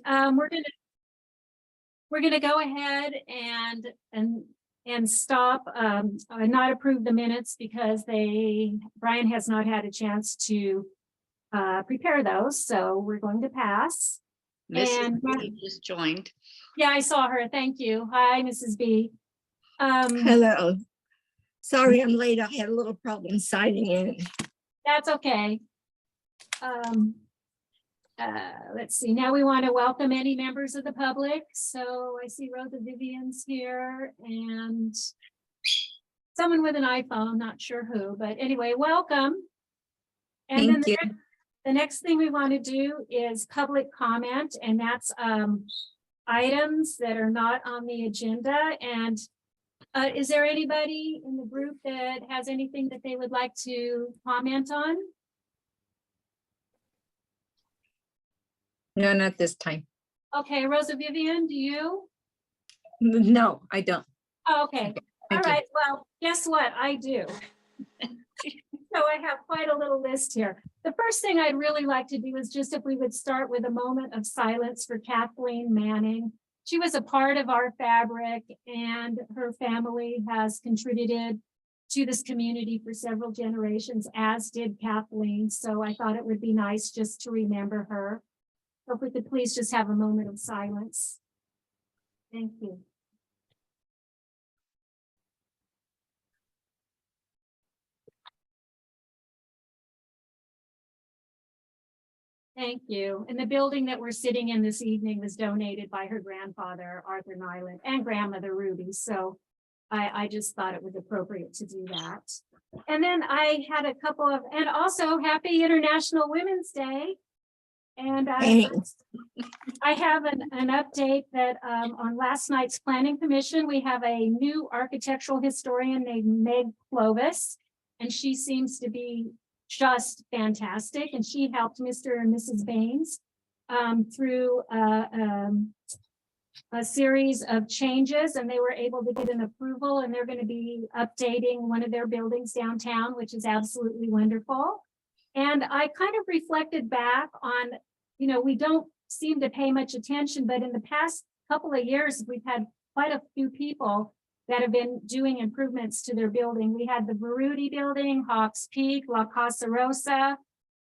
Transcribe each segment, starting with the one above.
we're gonna go ahead and stop, not approve the minutes because Brian has not had a chance to prepare those, so we're going to pass. Mrs. B just joined. Yeah, I saw her. Thank you. Hi, Mrs. B. Hello. Sorry I'm late. I had a little problem signing in. That's okay. Let's see. Now we want to welcome any members of the public. So I see Rosa Vivian's here and someone with an iPhone, not sure who, but anyway, welcome. And Thank you. the next thing we want to do is public comment, and that's items that are not on the agenda. And is there anybody in the group that has anything that they would like to comment on? No, not this time. Okay, Rosa Vivian, do you? No, I don't. Oh, okay. All Thank you. right. Well, guess what? I do. So I have quite a little list here. The first thing I'd really like to do is just if we would start with a moment of silence for Kathleen Manning. She was a part of our fabric, and her family has contributed to this community for several generations, as did Kathleen. So I thought it would be nice just to remember her. So if we could please just have a moment of silence. Thank you. Thank you. And the building that we're sitting in this evening was donated by her grandfather, Arthur Nyland, and grandmother Ruby. So I just thought it was appropriate to do that. And then I had a couple of, and also happy International Women's Day. And I have an update that on last night's planning commission, we have a new architectural historian named Meg Clovis, and she seems to be just fantastic. And she helped Mr. and Mrs. Baines through a series of changes, and they were able to get an approval, and they're going to be updating one of their buildings downtown, which is absolutely wonderful. And I kind of reflected back on, you know, we don't seem to pay much attention, but in the past couple of years, we've had quite a few people that have been doing improvements to their building. We had the Baruti building, Hawks Peak, La Casa Rosa,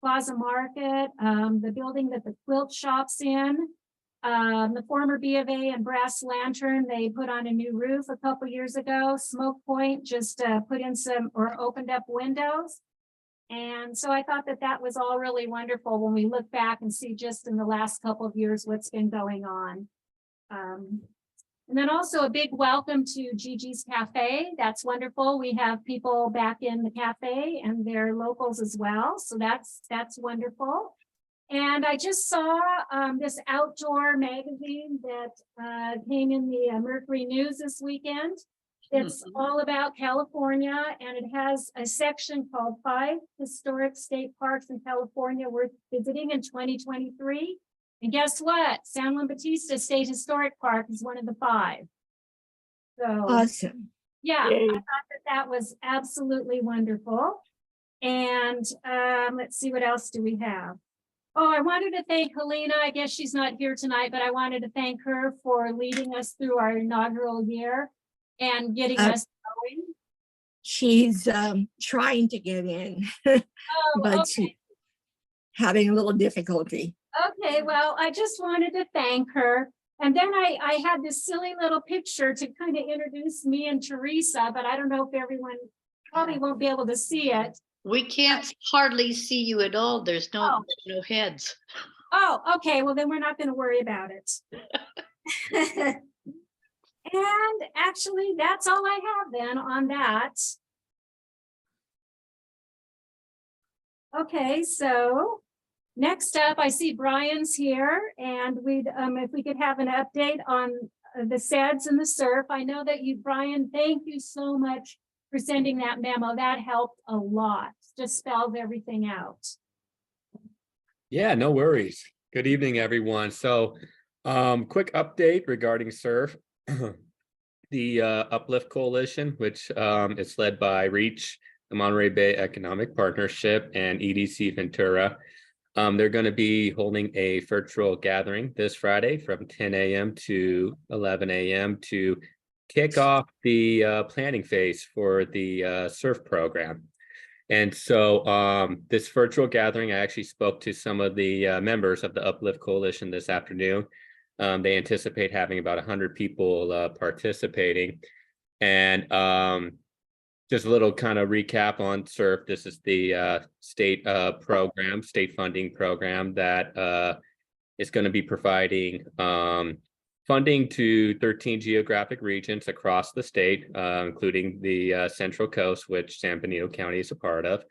Plaza Market, the building that the quilt shop's in, the former B of A and Brass Lantern, they put on a new roof a couple years ago. Smoke Point just put in some or opened up windows. And so I thought that that was all really wonderful when we look back and see just in the last couple of years what's been going on. And then also a big welcome to Gigi's Cafe. That's wonderful. We have people back in the cafe and they're locals as well. So that's wonderful. And I just saw this outdoor magazine that came in the Mercury News this weekend. It's all about California, and it has a section called 5 Historic State Parks in California Worth Visiting in 2023. And guess what? San Juan Bautista State Historic Park is one of the 5. So Awesome. yeah, Yay. I thought that that was absolutely wonderful. And let's see, what else do we have? Oh, I wanted to thank Helena. I guess she's not here tonight, but I wanted to thank her for leading us through our inaugural year and getting us going. She's trying to get in, Oh, but she's okay. having a little difficulty. Okay, well, I just wanted to thank her. And then I had this silly little picture to kind of introduce me and Teresa, but I don't know if everyone probably won't be able to see it. We can't hardly see you at all. There's no heads. Oh, okay. Well, then we're not going to worry about it. And actually, that's all I have then on that. Okay, so next up, I see Brian's here, and we'd if we could have an update on the SEDS and the SURF. I know that you, Brian, thank you so much for sending that memo. That helped a lot. Just spells everything out. Yeah, no worries. Good evening, everyone. So quick update regarding SURF. The Uplift Coalition, which is led by REACH, the Monterey Bay Economic Partnership, and EDC Ventura. They're going to be holding a virtual gathering this Friday from 10 a.m. to 11 a.m. to kick off the planning phase for the SURF program. And so this virtual gathering, I actually spoke to some of the members of the Uplift Coalition this afternoon. They anticipate having about 100 people participating. And just a little kind of recap on SURF. This is the state program, state funding program that is going to be providing funding to 13 geographic regions across the state, including the Central Coast, which San Benito County is a part of.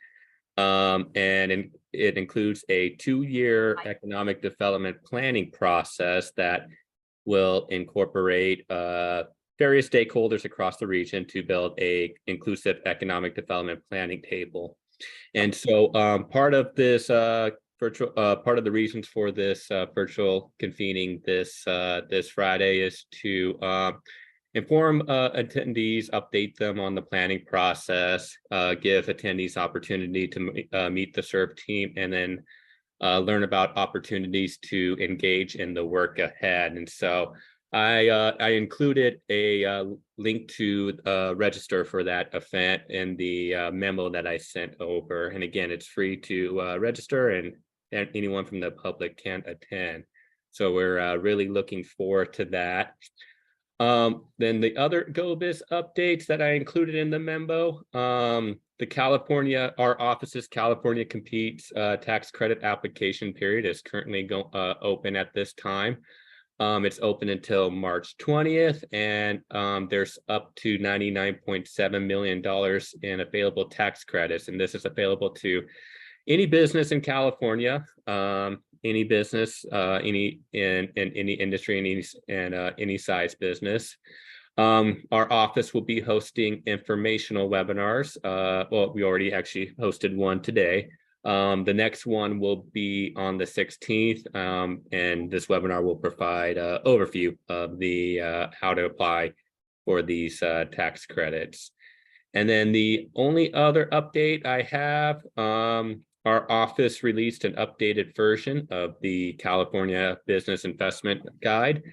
And it includes a 2-year economic development planning process that will incorporate various stakeholders across the region to build a inclusive economic development planning table. And so part of this virtual part of the reasons for this virtual convening this Friday is to inform attendees, update them on the planning process, give attendees opportunity to meet the SURF team, and then learn about opportunities to engage in the work ahead. And so I included a link to register for that event in the memo that I sent over. And again, it's free to register, and anyone from the public can attend. So we're really looking forward to that. Then the other GoBiz updates that I included in the memo, the California, our office's California Competes tax credit application period is currently open at this time. It's open until March 20th, and there's up to $99.7 million in available tax credits. And this is available to any business in California, any business, any in any industry, and any size business. Our office will be hosting informational webinars. Well, we already actually hosted one today. The next one will be on the 16th, and this webinar will provide an overview of the how to apply for these tax credits. And then the only other update I have, our office released an updated version of the California Business Investment Guide.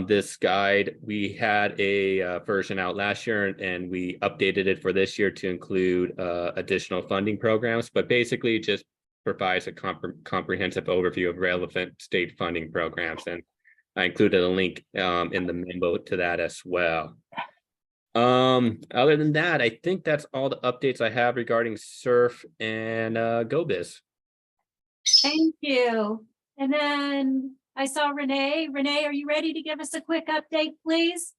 This guide, we had a version out last year, and we updated it for this year to include additional funding programs, but basically it just provides a comprehensive overview of relevant state funding programs. And I included a link in the memo to that as well. Other than that, I think that's all the updates I have regarding SURF and GoBiz. Thank you. And then I saw Renee. Renee, are you ready to give us a quick update, please?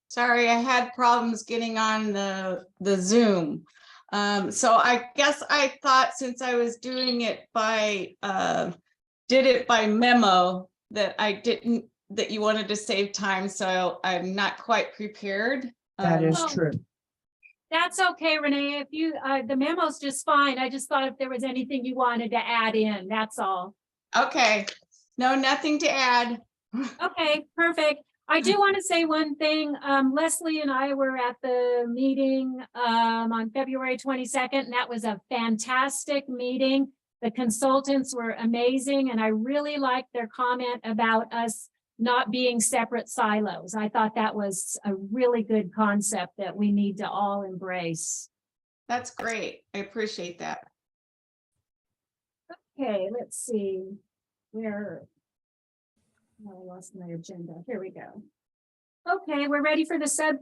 Sorry, I had problems getting on the Zoom. So I guess I thought, since I was doing it by did it by memo, that that you wanted to save time, so I'm not quite prepared. That is Oh. true. That's okay, Renee. If you, the memo's just fine. I just thought if there was anything you wanted to add in, that's all. Okay, no, nothing to add. Okay, perfect. I do want to say one thing. Leslie and I were at the meeting on February 22nd, and that was a fantastic meeting. The consultants were amazing, and I really liked their comment about us not being separate silos. I thought that was a really good concept that we need to all embrace. That's great. I appreciate that. Okay, let's see where. I lost my agenda. Here we go. Okay, we're ready for the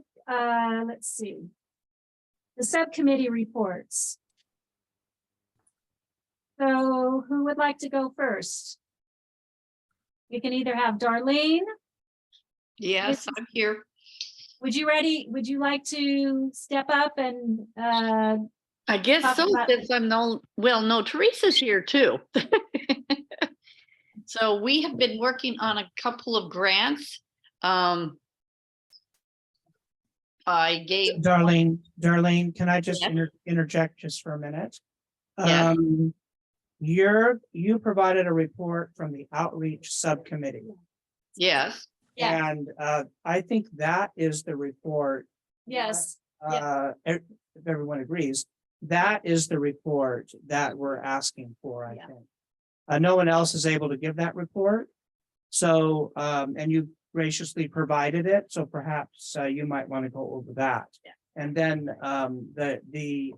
let's see. The subcommittee reports. So who would like to go first? We can either have Darlene. Yes, I'm here. Would you like to step up and I guess talk so, about- since I'm no, Teresa's here too. So we have been working on a couple of grants. I gave, Darlene, can I just Yes. interject just for a minute? Yes. You provided a report from the outreach subcommittee. yes, Yeah. And I think that is the report. Yes, if everyone agrees, that is the report that we're asking for, I Yeah. think. No one else is able to give that report. So, and you graciously provided it, so perhaps you might want to go over that. Yeah. And then the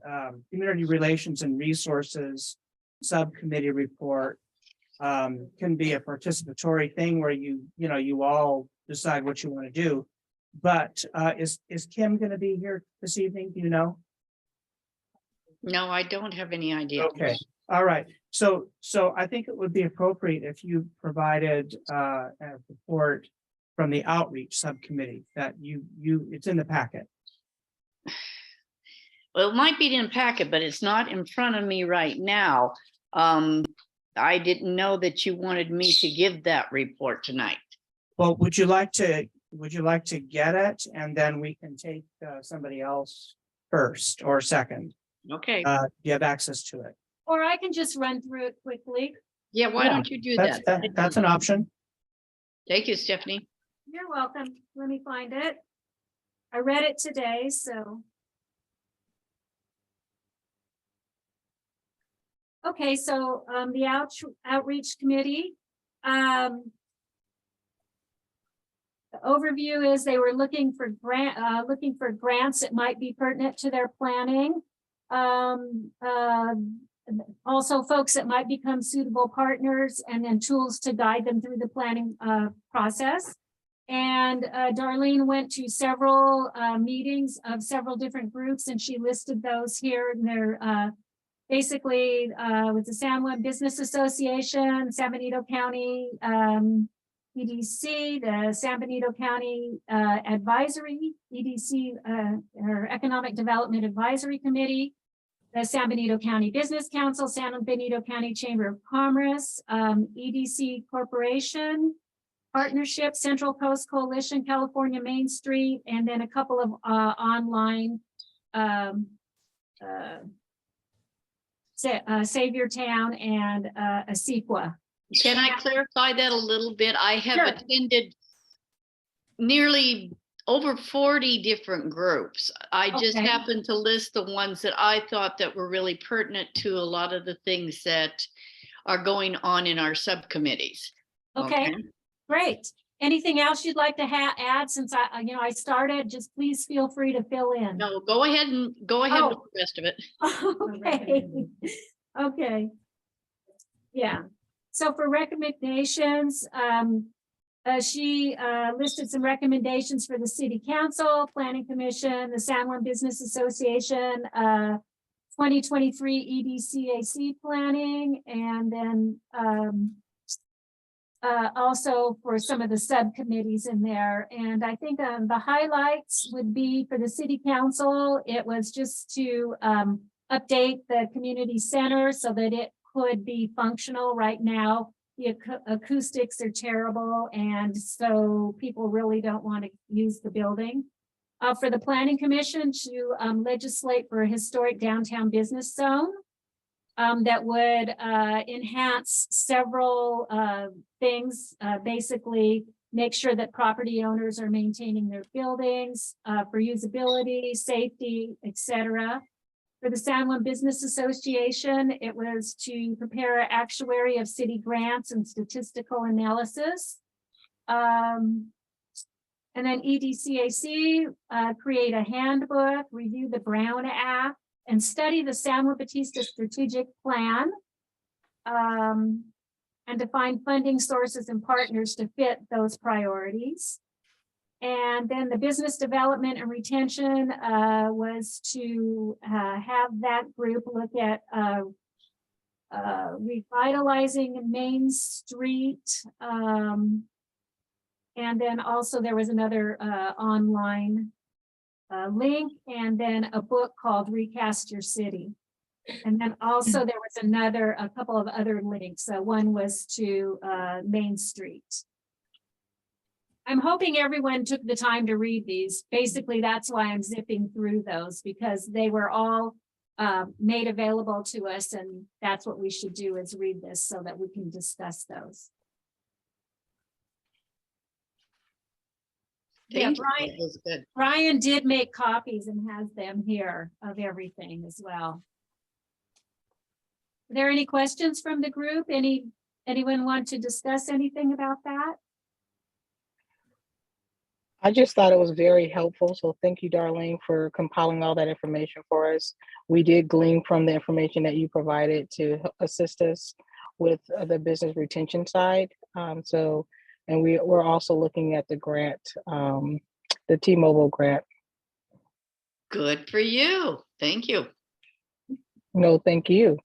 Community Relations and Resources Subcommittee report can be a participatory thing where you all decide what you want to do. But is Kim going to be here this evening? Do you know? No, I don't have any idea. Okay, all right. So I think it would be appropriate if you provided a report from the outreach subcommittee that it's in the packet. Well, it might be in the packet, but it's not in front of me right now. I didn't know that you wanted me to give that report tonight. Well, would you like to get it and then we can take somebody else first or second? Okay, Do you have access to it? Or I can just run through it quickly. yeah, why yeah, don't you do That's that? that's an option. Thank you, Stephanie. You're welcome. Let me find it. I read it today, so. Okay, so the outreach committee. The overview is they were looking for grants that might be pertinent to their planning. Also folks that might become suitable partners, and then tools to guide them through the planning process. And Darlene went to several meetings of several different groups, and she listed those here. And they're basically with the San Juan Business Association, San Benito County EDC, the San Benito County Advisory, EDC, or Economic Development Advisory Committee, the San Benito County Business Council, San Benito County Chamber of Commerce, EDC Corporation, Partnership, Central Coast Coalition, California Main Street, and then a couple of online Savior Town and Asequa. Can I clarify that a little bit? I have Sure. attended nearly over 40 different groups. I just Okay. happened to list the ones that I thought that were really pertinent to a lot of the things that are going on in our subcommittees. Okay, great. Anything else you'd like to add since I started? Just please feel free to fill in. No, go ahead with the rest of it. Okay. Okay. Yeah. So for recommendations, she listed some recommendations for the City Council, Planning Commission, the San Juan Business Association, 2023 EDCAC planning, and then also for some of the subcommittees in there. And I think the highlights would be for the City Council. It was just to update the community center so that it could be functional. Right now, the acoustics are terrible, and so people really don't want to use the building. For the Planning Commission to legislate for a historic downtown business zone that would enhance several things, basically make sure that property owners are maintaining their buildings for usability, safety, etc. For the San Juan Business Association, it was to prepare an actuary of city grants and statistical analysis. And then EDCAC, create a handbook, review the Brown Act, and study the San Juan Bautista strategic plan, and to find funding sources and partners to fit those priorities. And then the business development and retention was to have that group look at revitalizing Main Street. And then also there was another online link, and then a book called Recast Your City. And then also there was a couple of other links. So one was to Main Street. I'm hoping everyone took the time to read these. Basically, that's why I'm zipping through those, because they were all made available to us, and that's what we should do, is read this so that we can discuss those. Yeah, Thank you. Brian, That was good. Brian did make copies and has them here of everything as well. Are there any questions from the group? Anyone want to discuss anything about that? I just thought it was very helpful. So thank you, Darlene, for compiling all that information for us. We did glean from the information that you provided to assist us with the business retention side. And we're also looking at the grant, the T-Mobile grant. Good for you. Thank you. No, thank you.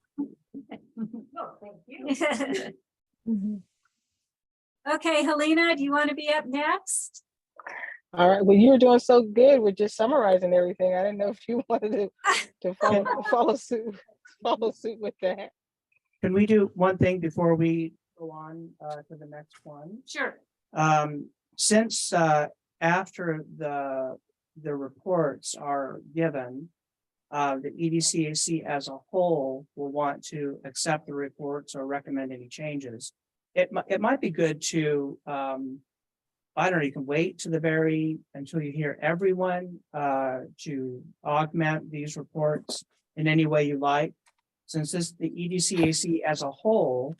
Okay, Helena, do you want to be up next? All right. Well, you're doing so good with just summarizing everything. I didn't know if you wanted to follow suit with that. Can we do one thing before we go on to the next one? Sure. Since after the reports are given, the EDCAC as a whole will want to accept the reports or recommend any changes. It might be good to, I don't know, you can wait to until you hear everyone to augment these reports in any way you like. Since the EDCAC as a whole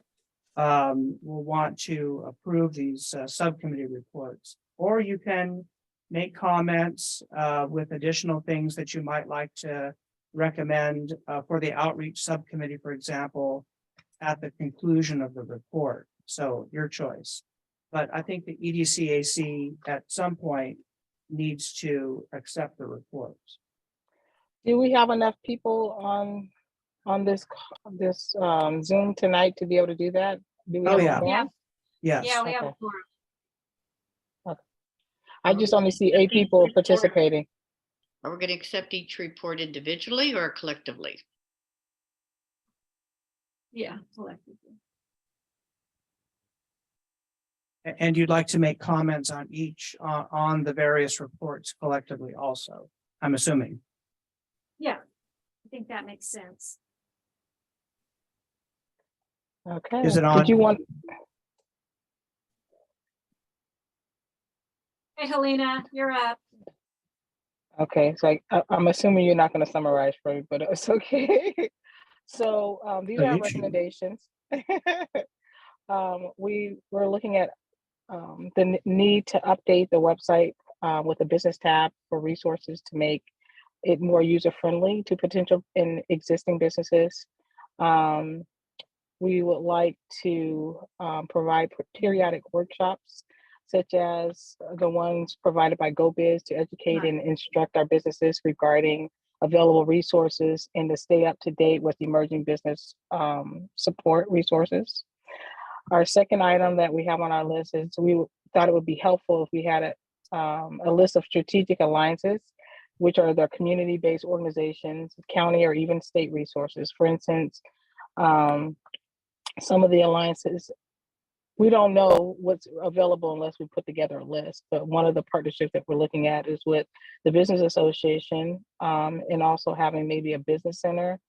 will want to approve these subcommittee reports, or you can make comments with additional things that you might like to recommend for the outreach subcommittee, for example, at the conclusion of the report. So your choice. But I think the EDCAC at some point needs to accept the reports. Do we have enough people on this Zoom tonight to be able to do that? Do we Oh, have a yeah. quorum? Yes. Yeah, we have a Okay. forum. I just only see 8 people participating. Are we going to accept each report individually or collectively? Yeah, collectively. And you'd like to make comments on each, on the various reports collectively also, I'm assuming. Yeah, I think that makes sense. Okay. Is it on? Did you want? Hey, Helena, you're up. Okay, so I'm assuming you're not going to summarize for me, but it's okay. So these Oh, are our you should. recommendations. We were looking at the need to update the website with a business tab for resources to make it more user-friendly to potential and existing businesses. We would like to provide periodic workshops, such as the ones provided by GoBiz, to educate and instruct our businesses regarding available resources and to stay up to date with emerging business support resources. Our second item that we have on our list is we thought it would be helpful if we had a list of strategic alliances, which are the community-based organizations, county or even state resources. For instance, some of the alliances, we don't know what's available unless we put together a list. But one of the partnerships that we're looking at is with the Business Association, and also having maybe a business center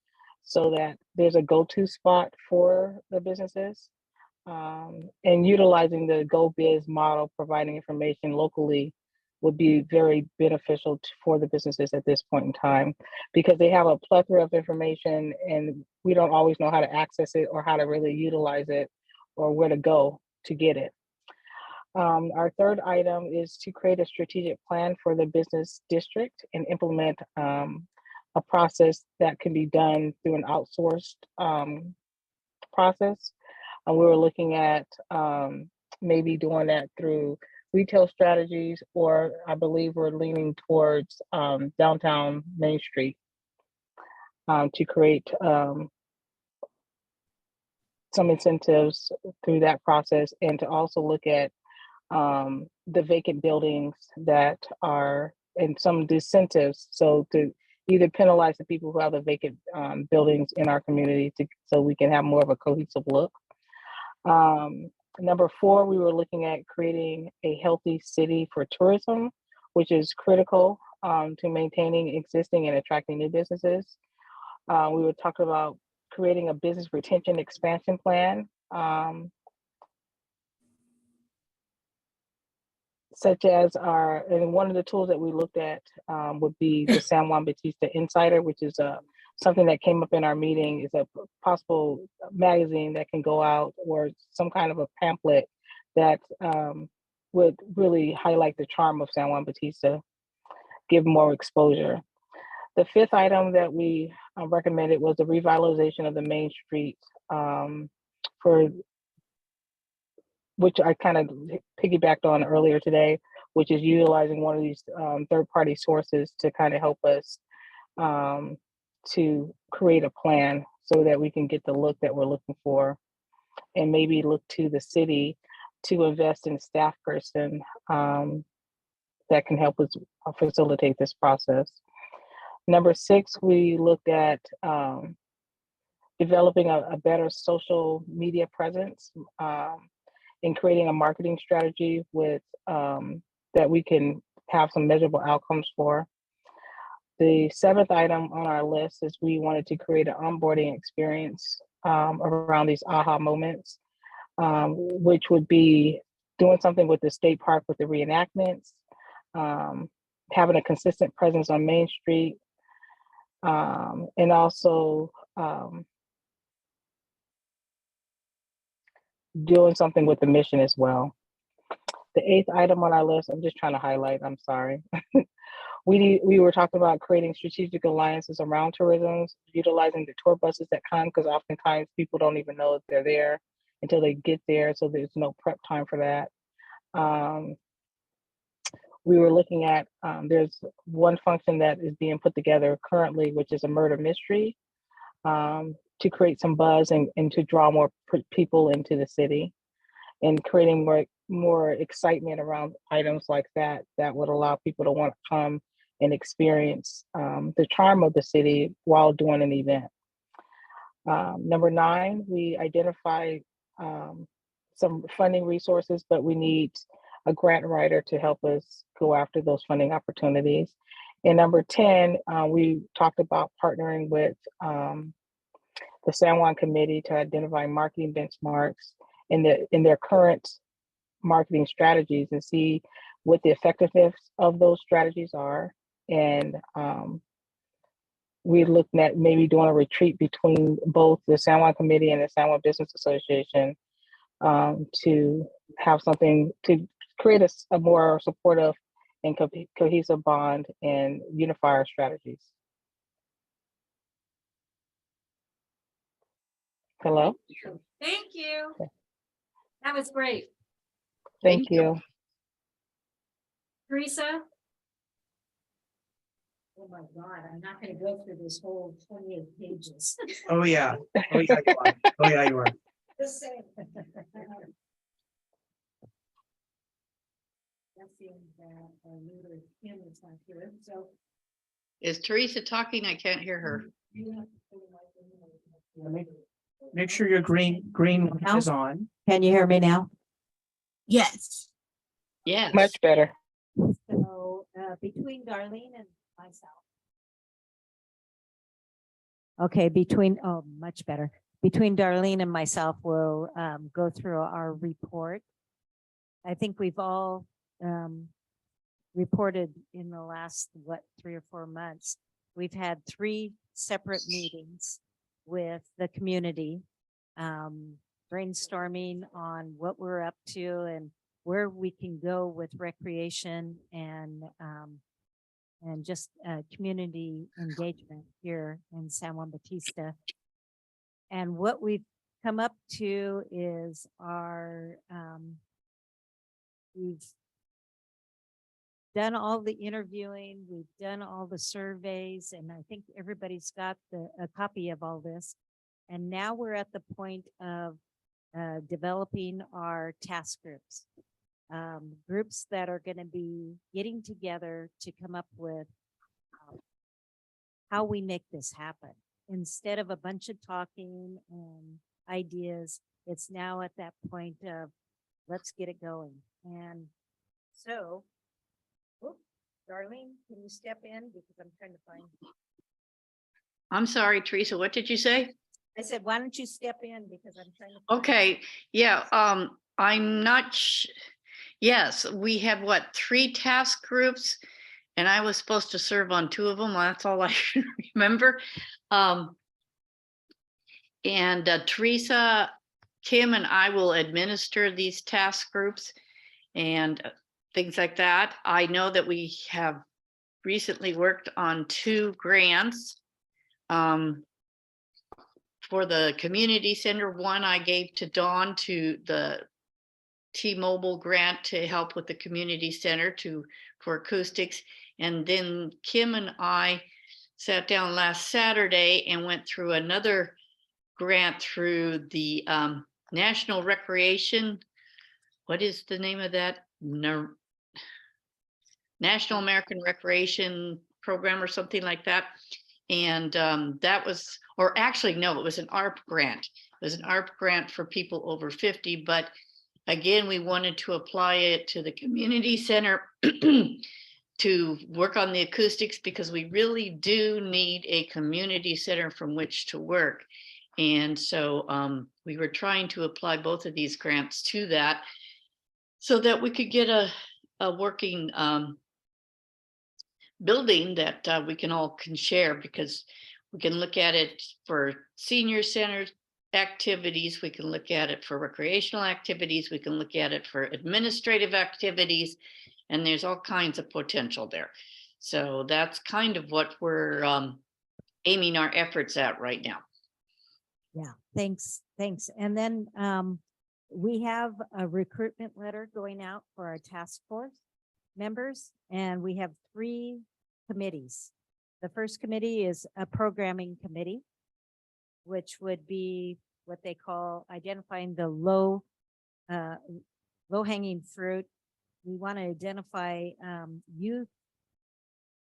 so that there's a go-to spot for the businesses. And utilizing the GoBiz model, providing information locally, would be very beneficial for the businesses at this point in time, because they have a plethora of information and we don't always know how to access it or how to really utilize it or where to go to get it. Our third item is to create a strategic plan for the business district and implement a process that can be done through an outsourced process. And we were looking at maybe doing that through retail strategies, or I believe we're leaning towards downtown Main Street to create some incentives through that process, and to also look at the vacant buildings that are, and some incentives, so to either penalize the people who have the vacant buildings in our community so we can have more of a cohesive look. Number 4, we were looking at creating a healthy city for tourism, which is critical to maintaining existing and attracting new businesses. We were talking about creating a business retention expansion plan. such as and one of the tools that we looked at would be the San Juan Bautista Insider, which is something that came up in our meeting, is a possible magazine that can go out, or some kind of a pamphlet that would really highlight the charm of San Juan Bautista, give more exposure. The fifth item that we recommended was the revitalization of the Main Street, for which I kind of piggybacked on earlier today, which is utilizing one of these third-party sources to kind of help us to create a plan so that we can get the look that we're looking for, and maybe look to the city to invest in a staff person that can help us facilitate this process. Number 6, we looked at developing a better social media presence, in creating a marketing strategy with that we can have some measurable outcomes for. The 7th item on our list is we wanted to create an onboarding experience around these aha moments, which would be doing something with the state park with the reenactments, having a consistent presence on Main Street, and also doing something with the mission as well. The 8th item on our list, I'm just trying to highlight, I'm sorry. We were talking about creating strategic alliances around tourism, utilizing the tour buses that come, because oftentimes people don't even know that they're there until they get there, so there's no prep time for that. We were looking at, there's one function that is being put together currently, which is a murder mystery, to create some buzz and to draw more people into the city, and creating more excitement around items like that would allow people to want to come and experience the charm of the city while doing an event. Number 9, we identified some funding resources, but we need a grant writer to help us go after those funding opportunities. And number 10, we talked about partnering with the San Juan Committee to identify marketing benchmarks in their current marketing strategies and see what the effectiveness of those strategies are. And we looked at maybe doing a retreat between both the San Juan Committee and the San Juan Business Association to have something to create a more supportive and cohesive bond and unify our strategies. Hello? Thank you. That was great. Thank you. Teresa? Oh my God, I'm not gonna go through this whole 28 pages. Oh, yeah. Oh, yeah, you are. Oh, yeah, you are. Just saying. That's the end that our leader, Kim, is not here, so. Is Teresa talking? I can't hear her. Make sure your green is on. Can you hear me now? Yes. Yes. Much better. So between Darlene and myself. Okay, much better. Between Darlene and myself, we'll go through our report. I think we've all reported in the last, 3 or 4 months. We've had 3 separate meetings with the community, brainstorming on what we're up to and where we can go with recreation and just community engagement here in San Juan Bautista. And what we've come up to is we've done all the interviewing, we've done all the surveys, and I think everybody's got a copy of all this. And now we're at the point of developing our task groups. Groups that are going to be getting together to come up with how we make this happen. Instead of a bunch of talking and ideas, it's now at that point of let's get it going. And so, Darlene, can you step in because I'm trying to find. I'm sorry, Teresa, what did you say? I said, why don't you step in because I'm trying to. Okay, yeah, I'm not, Yes, we have what, 3 task groups? And I was supposed to serve on 2 of them. That's all I remember. And Teresa, Kim and I will administer these task groups and things like that. I know that we have recently worked on 2 grants. For the community center, one I gave to Dawn to the T-Mobile grant to help with the community center for acoustics. And then Kim and I sat down last Saturday and went through another grant through the National Recreation. What is the name of that? National American Recreation Program or something like that. And that was, or actually, no, it was an ARP grant. It was an ARP grant for people over 50. But again, we wanted to apply it to the community center to work on the acoustics, because we really do need a community center from which to work. And so we were trying to apply both of these grants to that so that we could get a working building that we can all share, because we can look at it for senior center activities, we can look at it for recreational activities, we can look at it for administrative activities, and there's all kinds of potential there. So that's kind of what we're aiming our efforts at right now. Yeah, thanks. And then we have a recruitment letter going out for our task force members, and we have 3 committees. The first committee is a programming committee, which would be what they call identifying the low-hanging fruit. We want to identify youth,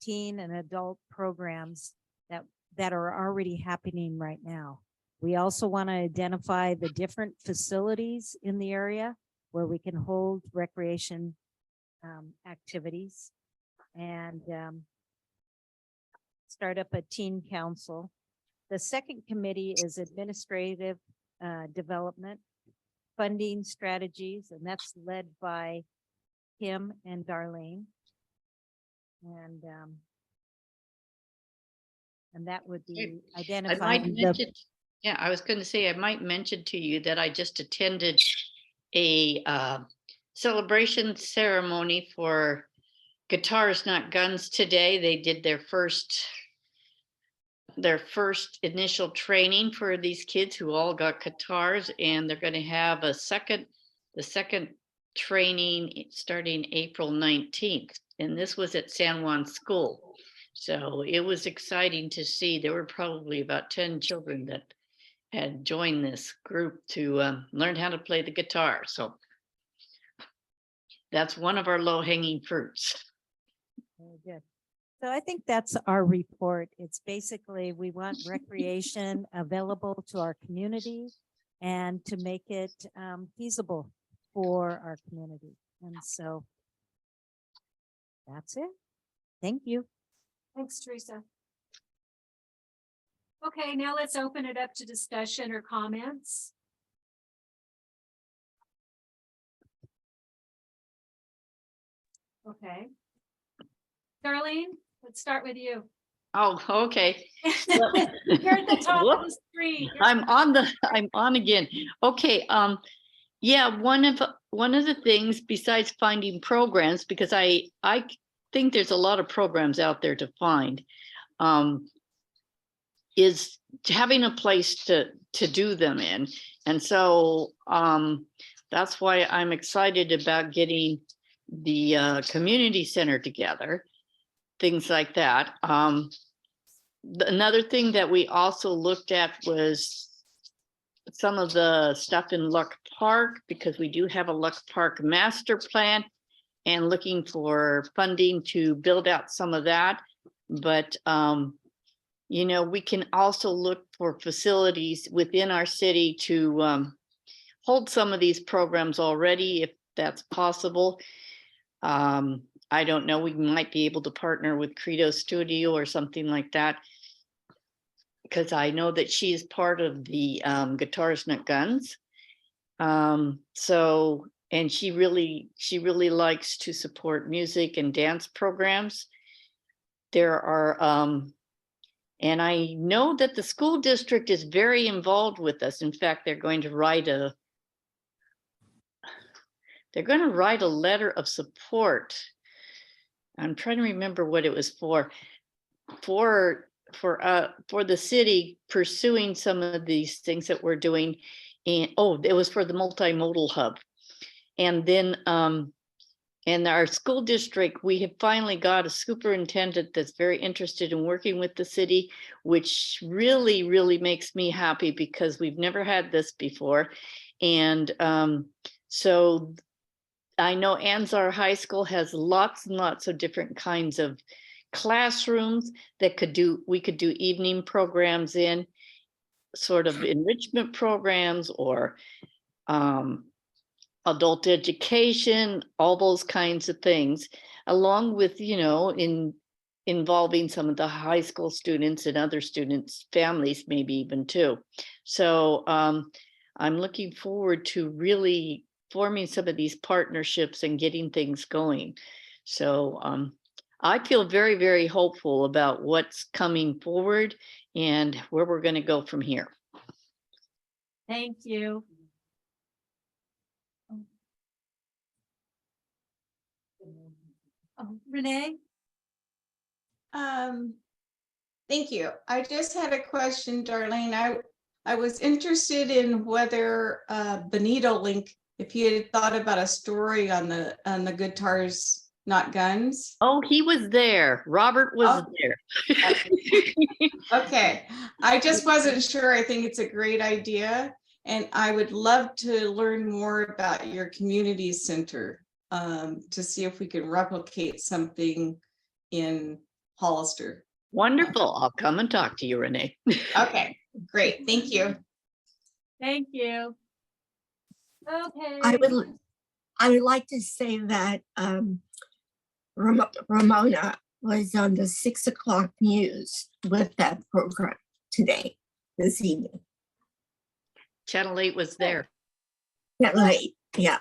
teen, and adult programs that are already happening right now. We also want to identify the different facilities in the area where we can hold recreation activities, and start up a teen council. The second committee is administrative development, funding strategies, and that's led by Kim and Darlene. And that would be I might identifying mention, yeah, I was going to say, I might mention to you that I just attended a celebration ceremony for Guitars Not Guns today. They did their first initial training for these kids who all got guitars, and they're going to have the second training starting April 19th. And this was at San Juan School. So it was exciting to see. There were probably about 10 children that had joined this group to learn how to play the guitar. So that's one of our low-hanging fruits. Very good. So I think that's our report. It's basically, we want recreation available to our community and to make it feasible for our community. And so that's it. Thank you. Thanks, Teresa. Okay, now let's open it up to discussion or comments. Okay. Darlene, let's start with you. Oh, okay. You're at the top of the screen. I'm on again. Okay. Yeah, one of the things, besides finding programs, because I think there's a lot of programs out there to find, is having a place to do them in. And so that's why I'm excited about getting the community center together, things like that. Another thing that we also looked at was some of the stuff in Luck Park, because we do have a Luck Park master plan, and looking for funding to build out some of that. But you know, we can also look for facilities within our city to hold some of these programs already, if that's possible. I don't know, we might be able to partner with Credo Studio or something like that, because I know that she is part of the Guitars Not Guns. So, and she really likes to support music and dance programs. There are, and I know that the school district is very involved with us. In fact, they're going to write a letter of support. I'm trying to remember what it was for the city pursuing some of these things that we're doing. And it was for the multimodal hub. And then in our school district, we have finally got a superintendent that's very interested in working with the city, which really, really makes me happy because we've never had this before. And so I know Anzar High School has lots and lots of different kinds of classrooms that we could do evening programs in, sort of enrichment programs or adult education, all those kinds of things, along with, involving some of the high school students and other students' families, maybe even too. So I'm looking forward to really forming some of these partnerships and getting things going. So I feel very, very hopeful about what's coming forward and where we're going to go from here. Thank you. Renee? Thank you. I just had a question, Darlene. I was interested in whether Benito Link, if you had thought about a story on the Guitars Not Guns. Oh, he was there. Robert was there. Okay, I just wasn't sure. I think it's a great idea. And I would love to learn more about your community center to see if we can replicate something in Hollister. Wonderful. I'll come and talk to you, Renee. Okay, great. Thank you. Thank you. Okay. I would like to say that Ramona was on the 6 o'clock news with that program this evening. Channel 8 was there. That late, yeah.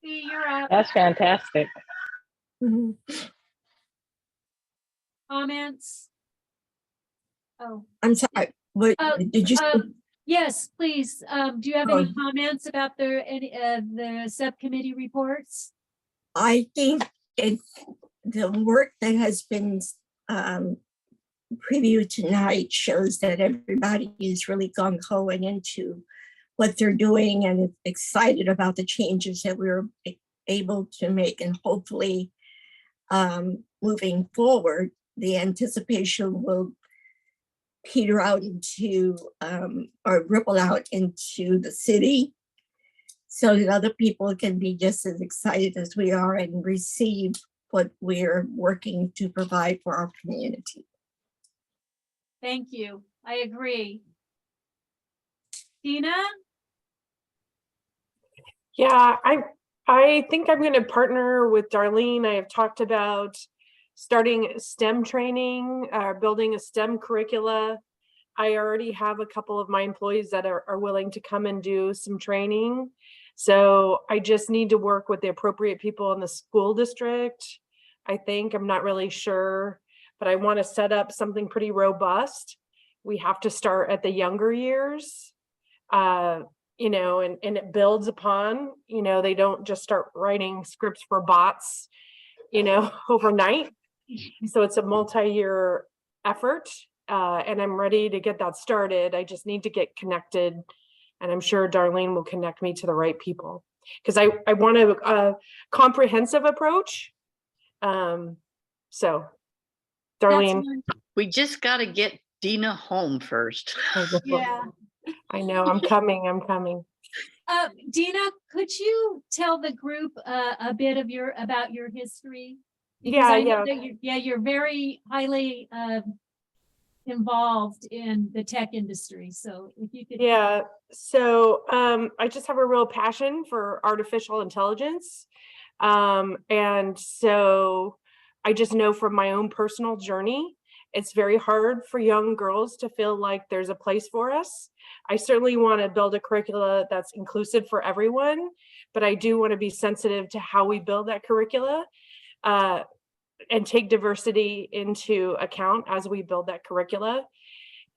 See, you're up. That's fantastic. Mhm. Comments? Oh, I'm sorry, what did you say? yes, please. Do you have any comments about the subcommittee reports? I think the work that has been previewed tonight shows that everybody is really gung-ho and into what they're doing and excited about the changes that we're able to make, and hopefully moving forward, the anticipation will peter out into or ripple out into the city so that other people can be just as excited as we are and receive what we're working to provide for our community. Thank you. I agree. Dina? Yeah, I think I'm going to partner with Darlene. I have talked about starting STEM training, building a STEM curricula. I already have a couple of my employees that are willing to come and do some training. So I just need to work with the appropriate people in the school district. I think, I'm not really sure, but I want to set up something pretty robust. We have to start at the younger years, and it builds upon, they don't just start writing scripts for bots, overnight. So it's a multi-year effort, and I'm ready to get that started. I just need to get connected, and I'm sure Darlene will connect me to the right people, because I want a comprehensive approach. So Darlene. We just got to get Dina home first. Yeah. I know, I'm coming. Dina, could you tell the group a bit of about your history? Because Yeah, I know yeah. that you're very highly involved in the tech industry. So if you could. Yeah, so I just have a real passion for artificial intelligence. And so I just know from my own personal journey it's very hard for young girls to feel like there's a place for us. I certainly want to build a curricula that's inclusive for everyone, but I do want to be sensitive to how we build that curricula and take diversity into account as we build that curricula.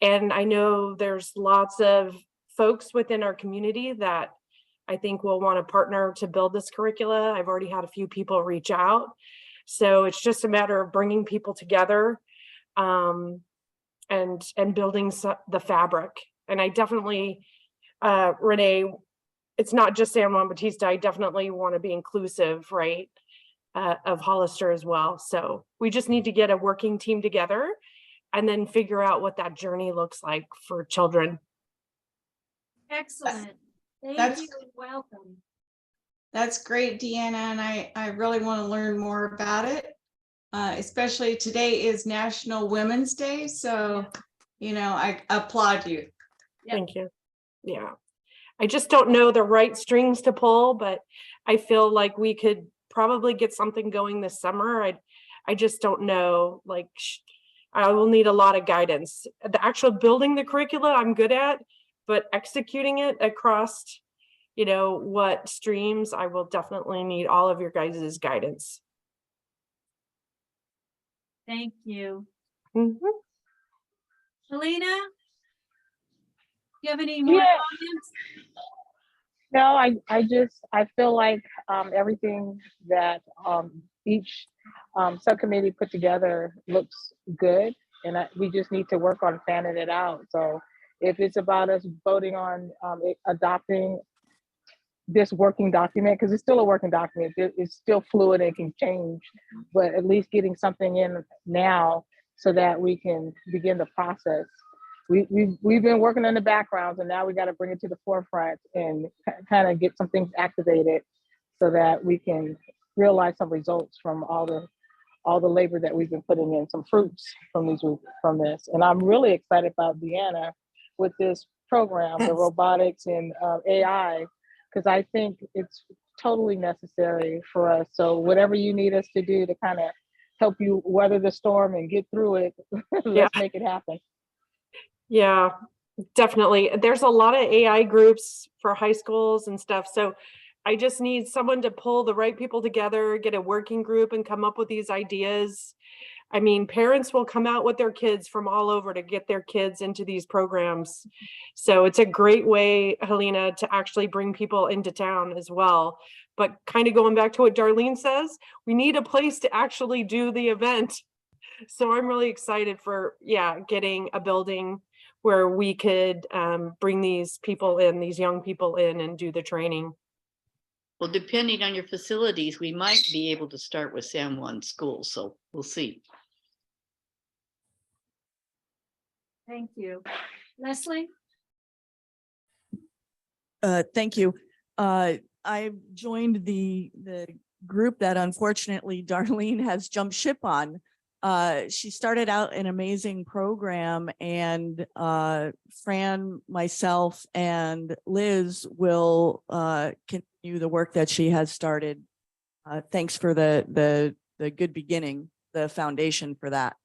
And I know there's lots of folks within our community that I think will want to partner to build this curricula. I've already had a few people reach out. So it's just a matter of bringing people together and building the fabric. And I definitely, Renee, it's not just San Juan Bautista. I definitely want to be inclusive, right, of Hollister as well. So we just need to get a working team together and then figure out what that journey looks like for children. Excellent. Thank That's- you. Welcome. That's great, Deanna, and I really want to learn more about it. Especially today is National Women's Day, so, you know, I applaud you. Yep. Thank you. Yeah. I just don't know the right strings to pull, but I feel like we could probably get something going this summer. I just don't know, like, I will need a lot of guidance. The actual building the curricula I'm good at, but executing it across, you know, what streams, I will definitely need all of your guys' guidance. Thank you. Mhm. Helena? Do you have any more Yeah. comments? No, I feel like everything that each subcommittee put together looks good, and we just need to work on fanning it out. So if it's about us voting on adopting this working document, because it's still a working document, it's still fluid, it can change, but at least getting something in now so that we can begin the process. We've been working in the backgrounds, and now we got to bring it to the forefront and kind of get some things activated so that we can realize some results from all the labor that we've been putting in, some fruits from this. And I'm really excited about Deanna with this program, the robotics and AI, because I think it's totally necessary for us. So whatever you need us to do to kind of help you weather the storm and get through it, let's make it happen. Yeah, definitely. There's a lot of AI groups for high schools and stuff. So I just need someone to pull the right people together, get a working group and come up with these ideas. I mean, parents will come out with their kids from all over to get their kids into these programs. So it's a great way, Helena, to actually bring people into town as well. But kind of going back to what Darlene says, we need a place to actually do the event. So I'm really excited for, getting a building where we could bring these people in, these young people in and do the training. Well, depending on your facilities, we might be able to start with San Juan schools, so we'll see. Thank you. Leslie? Thank you. I joined the group that unfortunately Darlene has jumped ship on. She started out an amazing program, and Fran, myself, and Liz will continue the work that she has started. Thanks for the good beginning, the foundation for that.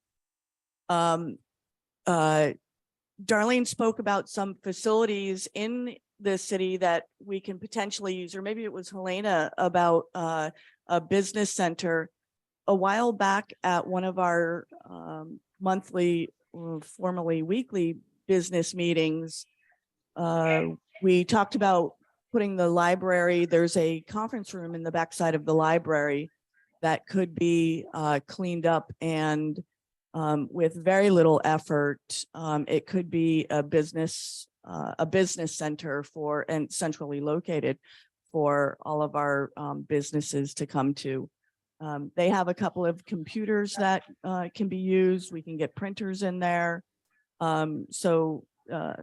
Darlene spoke about some facilities in the city that we can potentially use, or maybe it was Helena, about a business center. A while back at one of our monthly, or formerly weekly business meetings, we talked about putting the library, there's a conference room in the backside of the library that could be cleaned up, and with very little effort, it could be a business center for, and centrally located for all of our businesses to come to. They have a couple of computers that can be used. We can get printers in there. So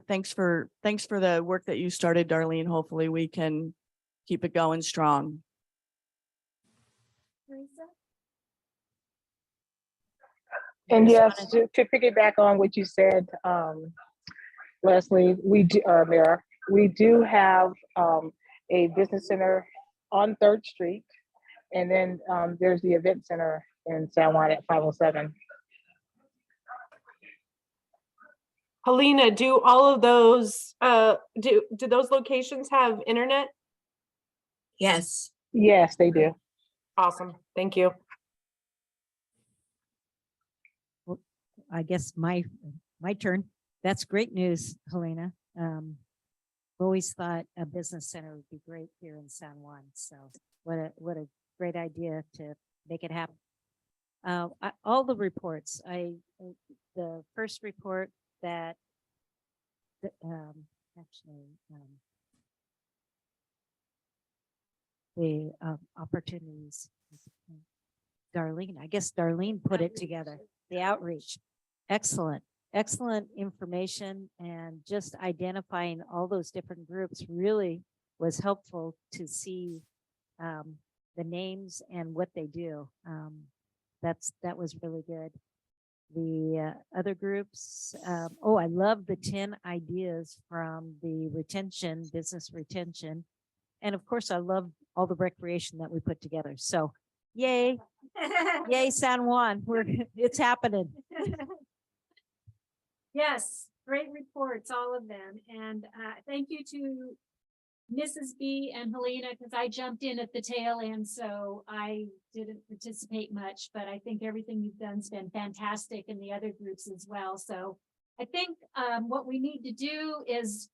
thanks for the work that you started, Darlene. Hopefully we can keep it going strong. Teresa? And yes, to piggyback on what you said, Leslie, Mayor, we do have a business center on 3rd Street. And then there's the event center in San Juan at 507. Helena, do all of those, do those locations have internet? Yes. Yes, they do. Awesome, thank you. I guess my turn. That's great news, Helena. Always thought a business center would be great here in San Juan. So what a great idea to make it happen. All the reports, the first report that the opportunities. Darlene, I guess Darlene put it together, the outreach. Excellent, excellent information, and just identifying all those different groups really was helpful to see the names and what they do. That was really good. The other groups, oh, I love the 10 ideas from the business retention. And of course, I love all the recreation that we put together. So yay, yay, San Juan, it's happening. Yes, great reports, all of them. And thank you to Mrs. B and Helena, because I jumped in at the tail end, so I didn't participate much, but I think everything you've done's been fantastic, and the other groups as well. So I think what we need to do is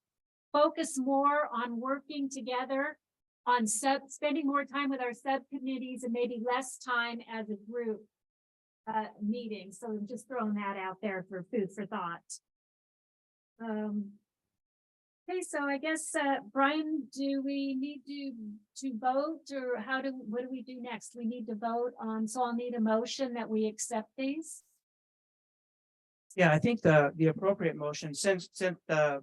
focus more on working together, on spending more time with our subcommittees and maybe less time as a group meeting. So I'm just throwing that out there for food for thought. Okay, so I guess, Brian, do we need to vote, or what do we do next? We need to vote on, so I'll need a motion that we accept these. Yeah, I think the appropriate motion, since the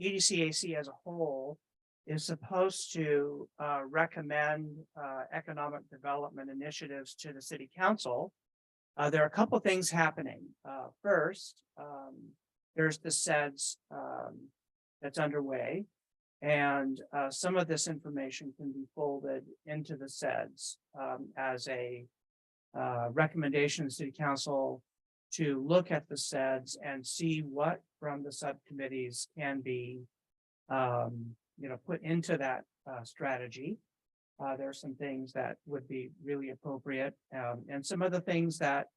EDCAC as a whole is supposed to recommend economic development initiatives to the city council, there are a couple things happening. First, there's the SEDS that's underway, and some of this information can be folded into the SEDS as a recommendation to the city council to look at the SEDS and see what from the subcommittees can be put into that strategy. There are some things that would be really appropriate, and some other things that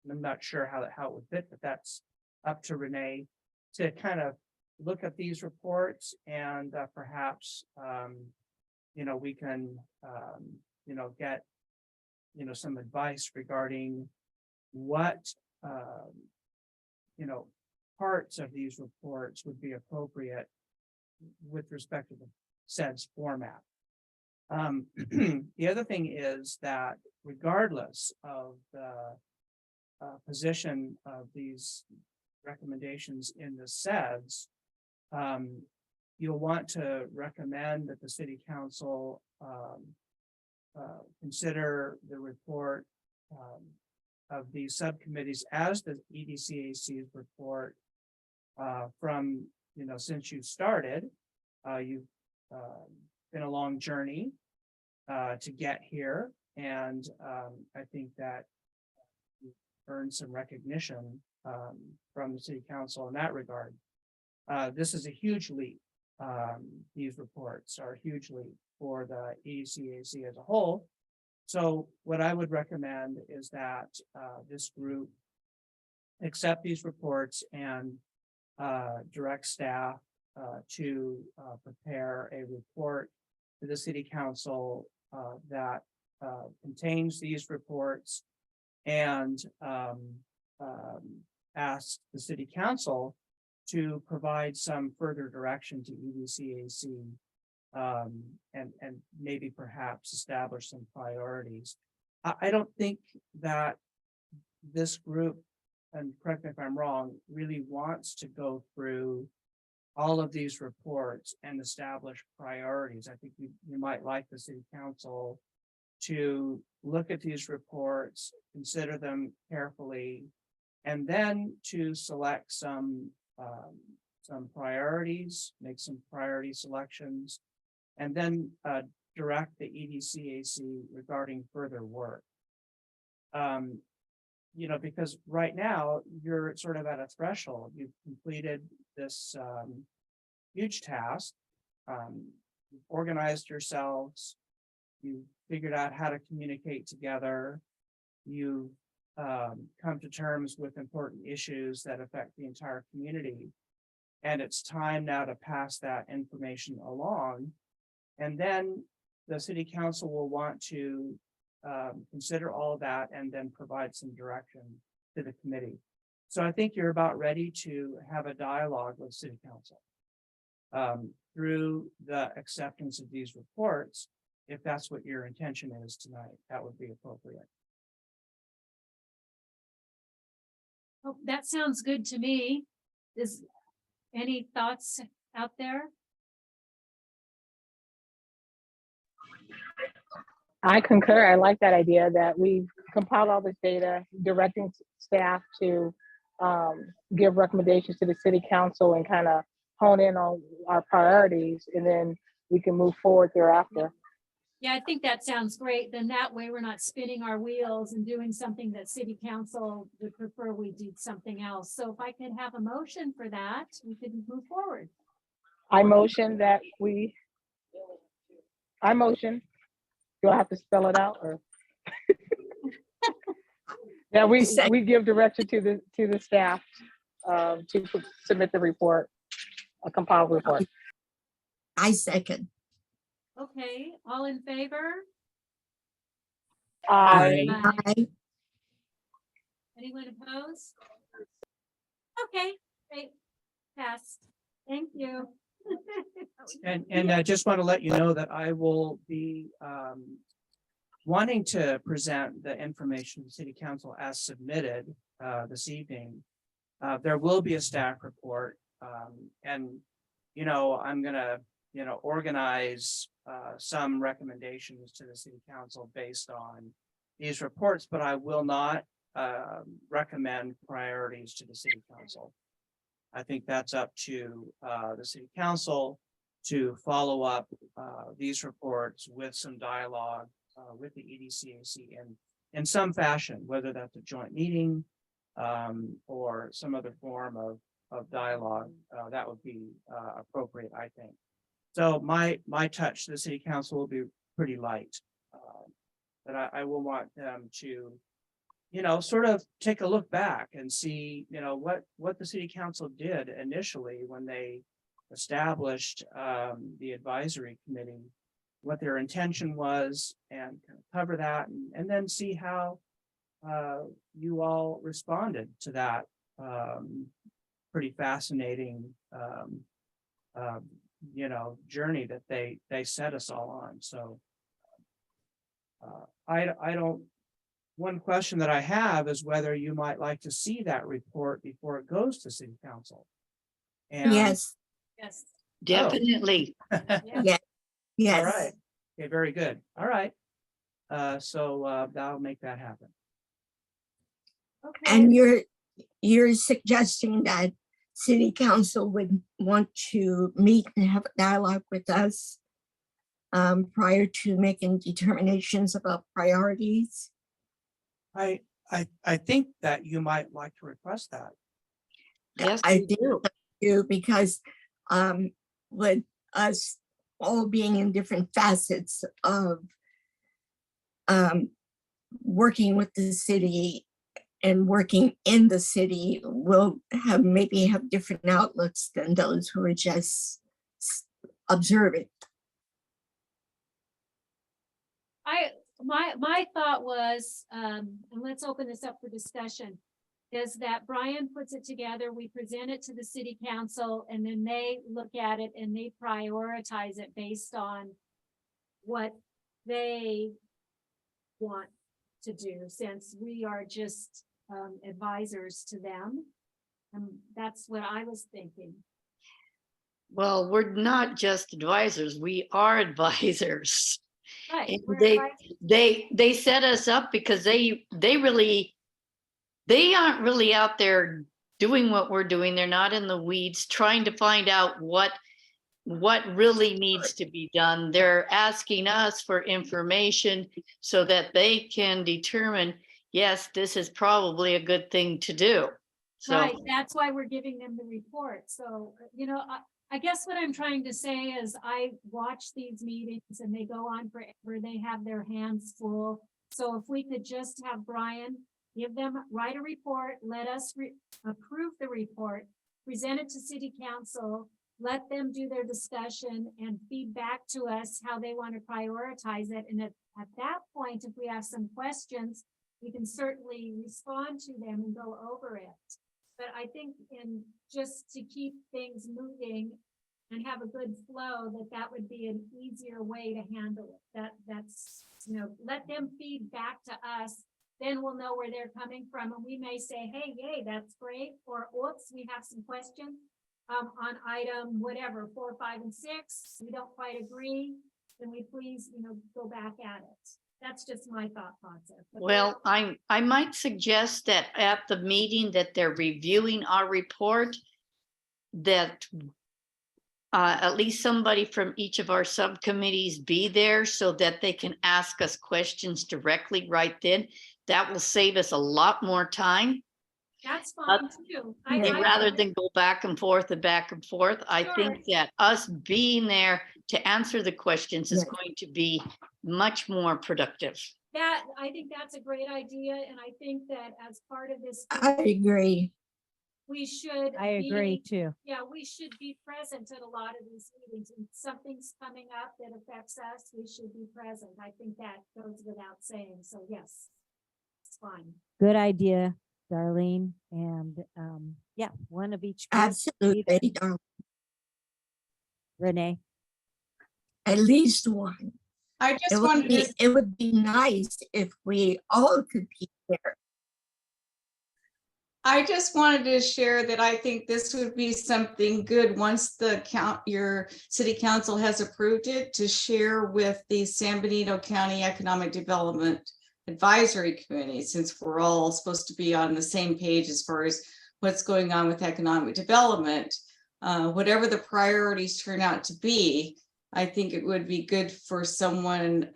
I'm not sure how it would fit, but that's up to Renee to kind of look at these reports, and perhaps we can get some advice regarding what parts of these reports would be appropriate with respect to the SEDS format. The other thing is that regardless of the position of these recommendations in the SEDS, you'll want to recommend that the city council consider the report of these subcommittees as the EDCAC's report from, since you started. You've been a long journey to get here, and I think that you've earned some recognition from the city council in that regard. This is a huge leap. These reports are a huge leap for the EDCAC as a whole. So what I would recommend is that this group accept these reports and direct staff to prepare a report to the city council that contains these reports, and ask the city council to provide some further direction to EDCAC, and maybe perhaps establish some priorities. I don't think that this group, and correct me if I'm wrong, really wants to go through all of these reports and establish priorities. I think you might like the city council to look at these reports, consider them carefully, and then to select some priorities, make some priority selections, and then direct the EDCAC regarding further work. you know, because right now you're sort of at a threshold. You've completed this huge task. You've organized yourselves. You figured out how to communicate together. You've come to terms with important issues that affect the entire community. And it's time now to pass that information along. And then the city council will want to consider all of that and then provide some direction to the committee. So I think you're about ready to have a dialogue with city council through the acceptance of these reports. If that's what your intention is tonight, that would be appropriate. Oh, that sounds good to me. Is any thoughts out there? I concur. I like that idea that we've compiled all this data, directing staff to give recommendations to the city council and kind of hone in on our priorities, and then we can move forward thereafter. Yeah, I think that sounds great. Then that way we're not spinning our wheels and doing something that city council would prefer we do something else. So if I could have a motion for that, we could move forward. I motion. Do I have to spell it out or? Yeah, we give direction to the staff to submit the report, a compiled report. I second. Okay, all in favor? Aye. Aye. Anyone opposed? Okay, great. Passed. Thank you. And I just want to let you know that I will be wanting to present the information to the city council as submitted this evening. There will be a staff report, and you know, I'm gonna organize some recommendations to the city council based on these reports, but I will not recommend priorities to the city council. I think that's up to the city council to follow up these reports with some dialogue with the EDCAC in some fashion, whether that's a joint meeting or some other form of dialogue that would be appropriate, I think. So my touch to the city council will be pretty light, but I will want them to, sort of take a look back and see, what the city council did initially when they established the advisory committee, what their intention was, and kind of cover that, and then see how you all responded to that pretty fascinating journey that they set us all on. So I don't, one question that I have is whether you might like to see that report before it goes to city council. And Yes, Yes. Definitely. yes. all right. Okay, very good. All right. So that'll make that happen. Okay. And you're suggesting that city council would want to meet and have a dialogue with us prior to making determinations about priorities? I think that you might like to request that. Yes, I we do, because with us all being in different facets of working with the city and working in the city, will maybe have different outlooks than those who are just observing. My thought was, and let's open this up for discussion, is that Brian puts it together, we present it to the city council, and then they look at it and they prioritize it based on what they want to do, since we are just advisors to them. And that's what I was thinking. Well, we're not just advisors, we are advisors. Right. And we're they set us up because they aren't really out there doing what we're doing. They're not in the weeds trying to find out what really needs to be done. They're asking us for information so that they can determine yes, this is probably a good thing to do. So, Right, that's why we're giving them the report. So, I guess what I'm trying to say is I watch these meetings and they go on forever. They have their hands full. So if we could just have Brian write a report, let us approve the report, present it to city council, let them do their discussion and feed back to us how they want to prioritize it. And at that point, if we have some questions, we can certainly respond to them and go over it. But I think just to keep things moving and have a good flow, that would be an easier way to handle it. That's, let them feed back to us. Then we'll know where they're coming from. And we may say, hey, yay, that's great. Or, oops, we have some questions on item, whatever, 4, 5, and 6. We don't quite agree. Then we please, go back at it. That's just my thought process. But well, I might suggest that at the meeting that they're reviewing our report, that at least somebody from each of our subcommittees be there so that they can ask us questions directly right then. That will save us a lot more time. that's fine too. Rather than go back and forth and back and forth. I Sure. think that us being there to answer the questions is Yes. going to be much more productive. I think that's a great idea. And I think that as part of this, I agree. we should. I agree too. Yeah, we should be present at a lot of these meetings. And something's coming up that affects us, we should be present. I think that goes without saying. So yes, it's fine. Good idea, Darlene. And yeah, one of each. group. Absolutely, darling. Renee. At least one. I just wanted to, It would be nice if we all could be there. I just wanted to share that I think this would be something good once your city council has approved it, to share with the San Benito County Economic Development Advisory Committee, since we're all supposed to be on the same page as far as what's going on with economic development. Whatever the priorities turn out to be, I think it would be good for someone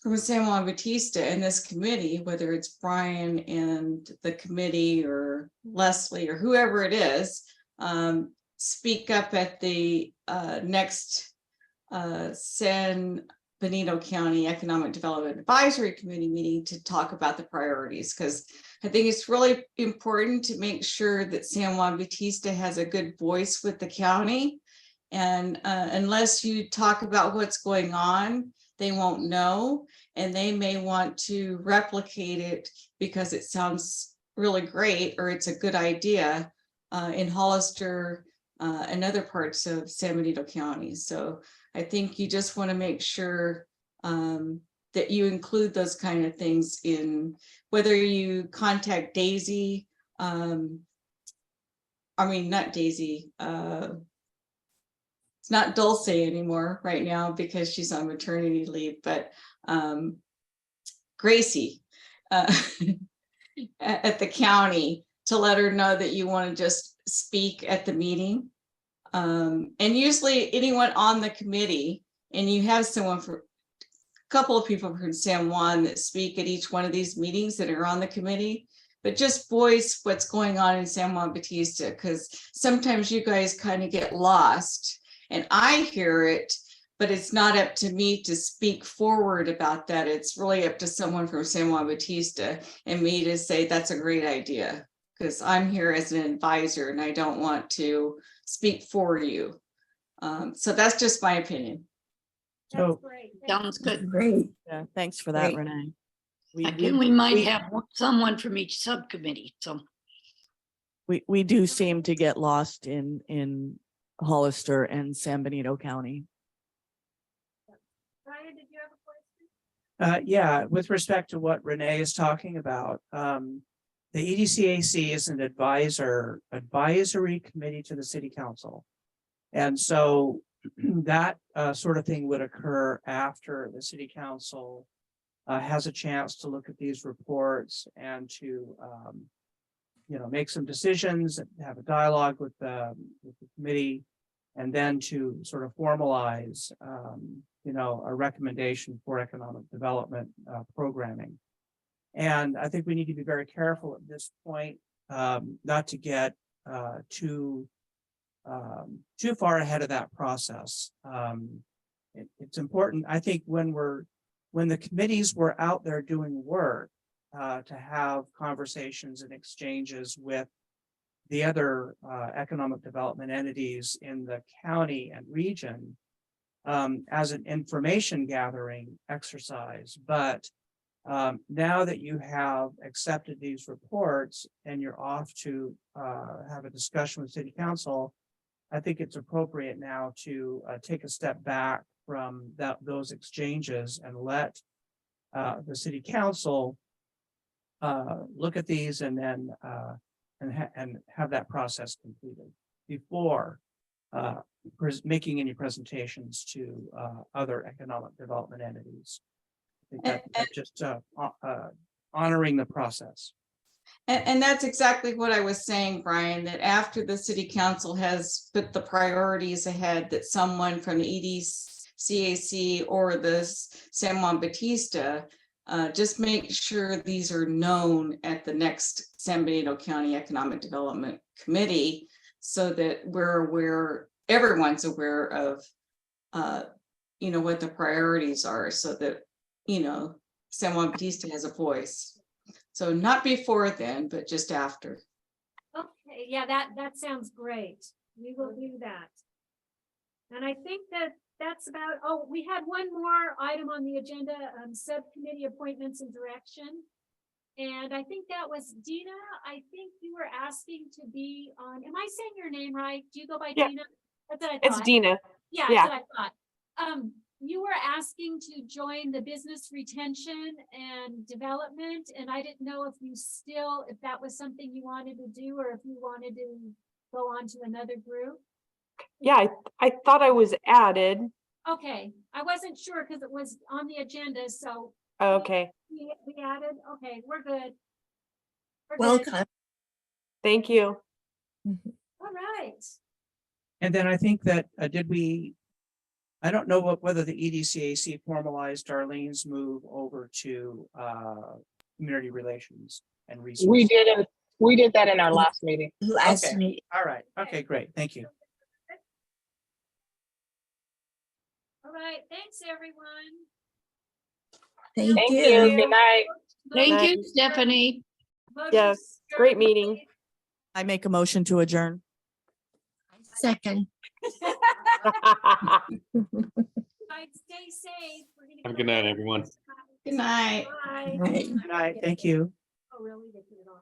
from San Juan Bautista in this committee, whether it's Brian and the committee or Leslie or whoever it is, speak up at the next San Benito County Economic Development Advisory Committee meeting to talk about the priorities, because I think it's really important to make sure that San Juan Bautista has a good voice with the county. And unless you talk about what's going on, they won't know, and they may want to replicate it because it sounds really great or it's a good idea in Hollister and other parts of San Benito County. So I think you just want to make sure that you include those kind of things in, whether you contact Daisy, not Daisy, it's not Dulce anymore right now because she's on maternity leave, but Gracie at the county, to let her know that you want to just speak at the meeting. And usually anyone on the committee, and you have someone for a couple of people from San Juan that speak at each one of these meetings that are on the committee, but just voice what's going on in San Juan Bautista, because sometimes you guys kind of get lost. And I hear it, but it's not up to me to speak forward about that. It's really up to someone from San Juan Bautista and me to say, that's a great idea, because I'm here as an advisor and I don't want to speak for you. So that's just my opinion. That's So- great. Sounds good. Great. Yeah, thanks for that, Great. Renee. Again, we might have someone from each subcommittee, so. We do seem to get lost in Hollister and San Benito County. Brian, did you have a question? Yeah, with respect to what Renee is talking about, the EDCAC is an advisory committee to the city council. And so that sort of thing would occur after the city council has a chance to look at these reports and to make some decisions, and have a dialogue with the committee, and then to sort of formalize a recommendation for economic development programming. And I think we need to be very careful at this point, not to get too far ahead of that process. It's important, I think, when the committees were out there doing work, to have conversations and exchanges with the other economic development entities in the county and region as an information gathering exercise. But now that you have accepted these reports and you're off to have a discussion with City Council, I think it's appropriate now to take a step back from those exchanges and let the City Council look at these and then and have that process completed before making any presentations to other economic development entities. I think that's just honoring the process. And that's exactly what I was saying, Brian, that after the city council has put the priorities ahead, that someone from the EDCAC or the San Juan Bautista, just make sure these are known at the next San Benito County Economic Development Committee, so that we're aware, everyone's aware of, what the priorities are, so that, San Juan Bautista has a voice. So not before then, but just after. Okay, yeah, that sounds great. We will do that. And I think that's about, we had one more item on the agenda, subcommittee appointments and direction. And I think that was Dina. I think you were asking to be on, am I saying your name right? Do you go by Yeah. Dina? That's what I It's thought. Dina. Yeah, Yeah. that's what I thought. You were asking to join the business retention and development, and I didn't know if that was something you wanted to do, or if you wanted to go on to another group. Yeah, I thought I was added. Okay, I wasn't sure because it was on the agenda, so Okay, we added, okay, we're good. We're good. Welcome. thank you. All right. And then I think that I don't know whether the EDCAC formalized Darlene's move over to community relations and resources. We did that in our last meeting. Last Okay. meeting. All right. Okay, great. Thank you. All right, thanks, everyone. Thank Thank you. you. Good night. Thank you, Night. Stephanie. Yes, great meeting. I make a motion to adjourn. Second. Stay safe. We're gonna Have a go good night, back. everyone. Good night. Bye. Right. Good night. Thank you. Oh, really? They put it on.